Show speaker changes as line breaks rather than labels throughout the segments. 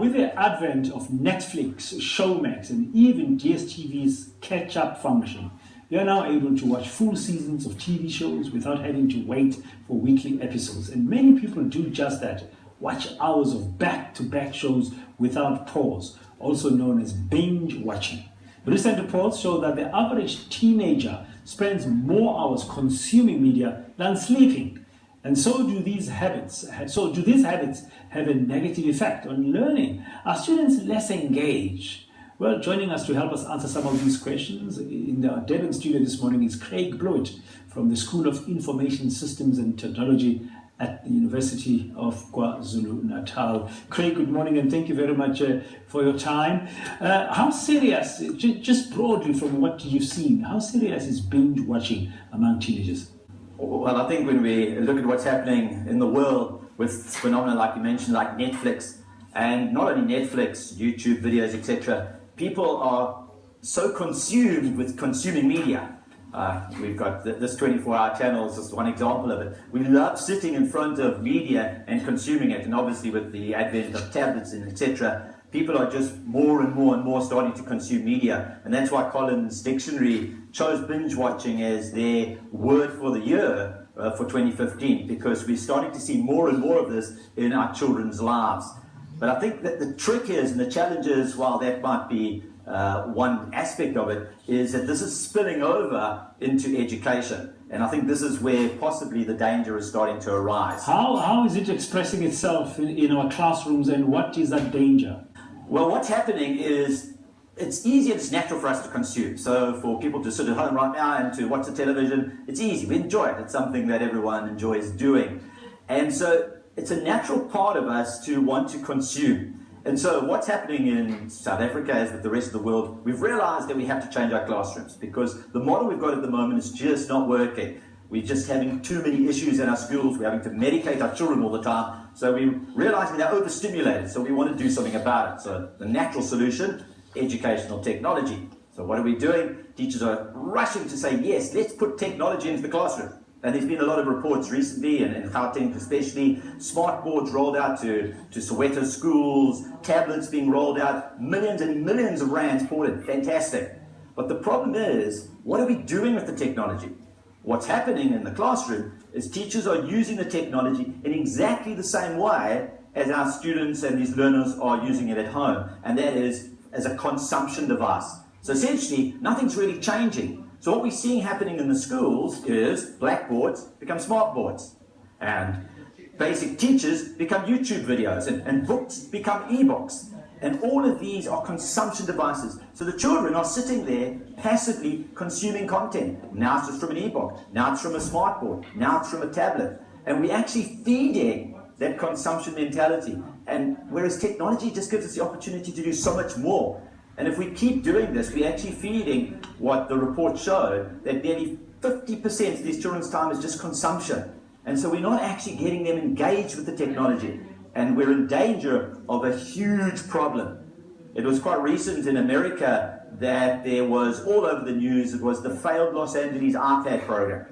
with the advent of Netflix, Showmax, and even DSTV's catch-up function, you are now able to watch full seasons of TV shows without having to wait for weekly episodes. And many people do just that, watch hours of back-to-back shows without pause, also known as binge watching. Recent reports show that the average teenager spends more hours consuming media than sleeping. And so do these habits have a negative effect on learning? Are students less engaged? Well, joining us to help us answer some of these questions in the Durban studio this morning is Craig Blewett from the School of Information Systems and Technology at the University of KwaZulu-Natal. Craig, good morning and thank you very much for your time. How serious, just broadly from what you've seen, how serious is binge watching among teenagers?
Well, I think when we look at what's happening in the world with phenomena like you mentioned, like Netflix, and not only Netflix, YouTube videos, etc., people are so consumed with consuming media. We've got this 24-hour channels is one example of it. We love sitting in front of media and consuming it, and obviously with the advent of tablets and etc., people are just more and more starting to consume media, and that's why Collins Dictionary chose binge watching as their word for the year for 2015, because we're starting to see more and more of this in our children's lives. But I think that the trick is, and the challenge is, while that might be one aspect of it, is that this is spilling over into education. And I think this is where possibly the danger is starting to arise.
How is it expressing itself in our classrooms, and what is that danger?
Well, what's happening is it's easy and it's natural for us to consume. So for people to sit at home right now and to watch the television, it's easy. We enjoy it. It's something that everyone enjoys doing. And so it's a natural part of us to want to consume. And so what's happening in South Africa, as with the rest of the world, we've realized that we have to change our classrooms because the model we've got at the moment is just not working. We're just having too many issues in our schools. We're having to medicate our children all the time. So we realize they're overstimulated. So we want to do something about it. So the natural solution, educational technology. So what are we doing? Teachers are rushing to say, yes, let's put technology into the classroom. And there's been a lot of reports recently, and in Gauteng especially, smart boards rolled out to Soweto schools, tablets being rolled out, millions and millions of rands poured in. Fantastic. But the problem is, what are we doing with the technology? What's happening in the classroom is teachers are using the technology in exactly the same way as our students and these learners are using it at home, and that is as a consumption device. So essentially, nothing's really changing. So what we're seeing happening in the schools is blackboards become smartboards, and basic teachers become YouTube videos, and books become e-books. And all of these are consumption devices. So the children are sitting there passively consuming content. Now it's just from an e-book. Now it's from a smartboard. Now it's from a tablet. And we're actually feeding that consumption mentality. And whereas technology just gives us the opportunity to do so much more. And if we keep doing this, we're actually feeding what the report showed, that nearly 50% of these children's time is just consumption. And so we're not actually getting them engaged with the technology. And we're in danger of a huge problem. It was quite recent in America that there was all over the news, it was the failed Los Angeles iPad program.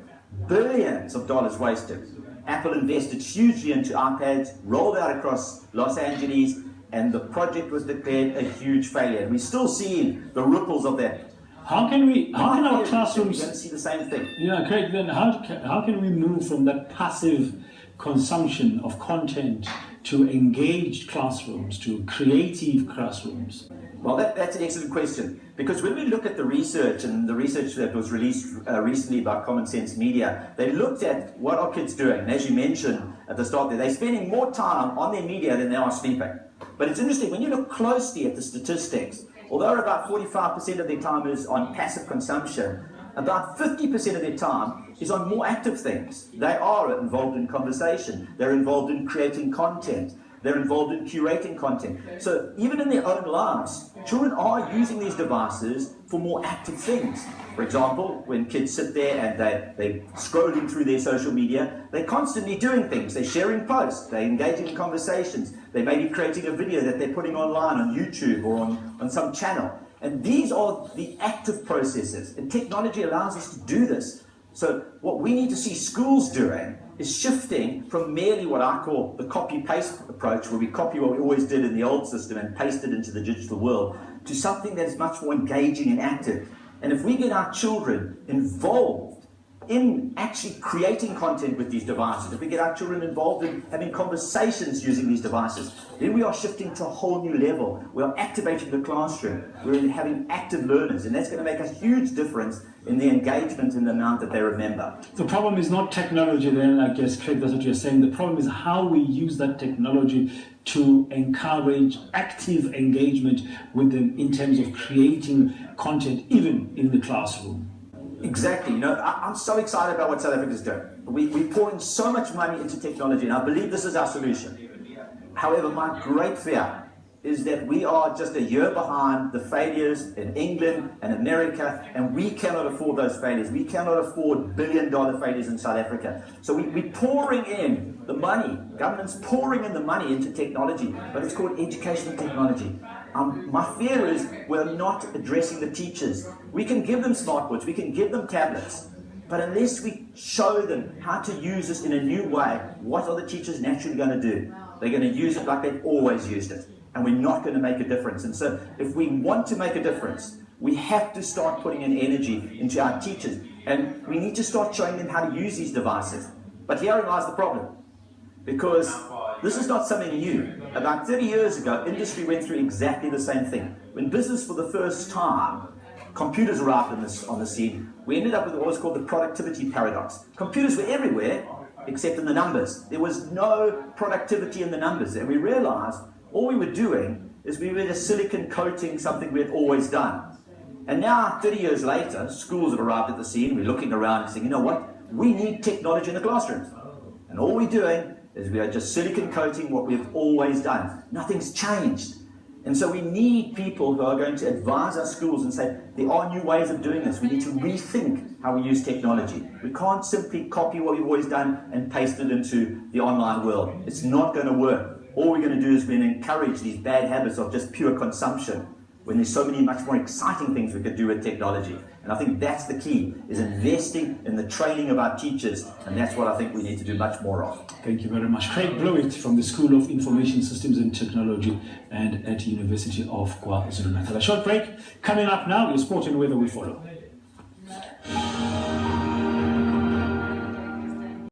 Billions of dollars wasted. Apple invested hugely into iPads, rolled out across Los Angeles, and the project was declared a huge failure. And we're still seeing the ripples of that.
How can our classrooms...
We're going to see the same thing.
Yeah, Craig, then how can we move from that passive consumption of content to engaged classrooms, to creative classrooms?
Well, that's an excellent question. Because when we look at the research, and the research that was released recently by Common Sense Media, they looked at what are kids doing. And as you mentioned at the start there, they're spending more time on their media than they are sleeping. But it's interesting, when you look closely at the statistics, although about 45% of their time is on passive consumption, about 50% of their time is on more active things. They are involved in conversation. They're involved in creating content. They're involved in curating content. So even in their own lives, children are using these devices for more active things. For example, when kids sit there and they're scrolling through their social media, they're constantly doing things. They're sharing posts. They're engaging in conversations. They may be creating a video that they're putting online on YouTube or on some channel. And these are the active processes. And technology allows us to do this. So what we need to see schools doing is shifting from merely what I call the copy-paste approach, where we copy what we always did in the old system and paste it into the digital world, to something that is much more engaging and active. And if we get our children involved in actually creating content with these devices, if we get our children involved in having conversations using these devices, then we are shifting to a whole new level. We are activating the classroom. We're having active learners, and that's going to make a huge difference in the engagement and the amount that they remember.
The problem is not technology then, I guess, Craig, that's what you're saying. The problem is how we use that technology to encourage active engagement with them in terms of creating content, even in the classroom.
Exactly. You know, I'm so excited about what South Africa is doing. We pour in so much money into technology, and I believe this is our solution. However, my great fear is that we are just a year behind the failures in England and America, and we cannot afford those failures. We cannot afford billion-dollar failures in South Africa. So we're pouring in the money. Government's pouring in the money into technology, but it's called educational technology. My fear is we're not addressing the teachers. We can give them smartboards, we can give them tablets, but unless we show them how to use this in a new way, what are the teachers naturally going to do? They're going to use it like they've always used it, and we're not going to make a difference. And so if we want to make a difference, we have to start putting in energy into our teachers, and we need to start showing them how to use these devices. But herein lies the problem, because this is not something new. About 30 years ago, industry went through exactly the same thing. When business for the first time, computers arrived on the scene, we ended up with what was called the productivity paradox. Computers were everywhere, except in the numbers. There was no productivity in the numbers, and we realized all we were doing is we were just silicon coating something we had always done. And now, 30 years later, schools have arrived at the scene, we're looking around and saying, you know what, we need technology in the classrooms. And all we're doing is we are just silicon coating what we've always done. Nothing's changed. And so we need people who are going to advise our schools and say, there are new ways of doing this. We need to rethink how we use technology. We can't simply copy what we've always done and paste it into the online world. It's not going to work. All we're going to do is we're going to encourage these bad habits of just pure consumption, when there's so many much more exciting things we could do with technology. And I think that's the key, is investing in the training of our teachers, and that's what I think we need to do much more of.
Thank you very much. Craig Blewett from the School of Information Systems and Technology and at University of KwaZulu-Natal. A short break coming up now. Your sport and weather will follow.